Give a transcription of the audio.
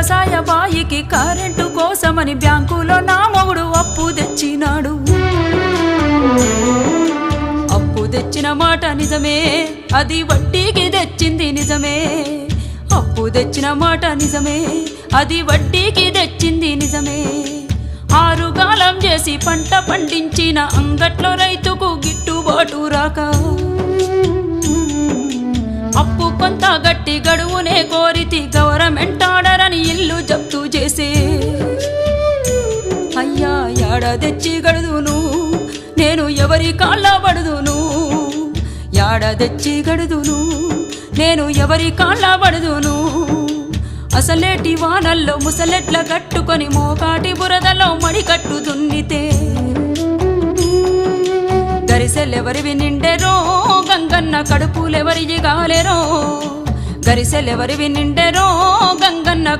వ్యవసాయ బాయికి కరెంటు కోసమని బ్యాంకులో నా మొగుడు అప్పు తెచ్చినాడు. అప్పు తెచ్చిన మాట నిజమే, అది వడ్డీకి తెచ్చింది నిజమే. అప్పు తెచ్చిన మాట నిజమే, అది వడ్డీకి తెచ్చింది నిజమే. ఆరుగాలం చేసి పంట పండించిన అంగట్లో రైతుకు గిట్టుబాటు రాక అప్పు కొంత గట్టి గడువునే కోరితి గవర్నమెంట్ ఆర్డర్ అని ఇల్లు జప్తు చేసే. అయ్యా యాడ తెచ్చి గడుదును నేను ఎవరి కాళ్ళ పడుదును, యాడ తెచ్చి గడుదును నేను ఎవరి కాళ్ళ పడుదును. అసలేటి వానల్లో ముసలెట్ల కట్టుకొని మోకాటి బురదలో మడికట్టు దున్నితే గరిసెలెవరివి నిండెరో గంగన్న కడుపులెవరి గాలెరో, గరిసెలెవరివి నిండెరో గంగన్న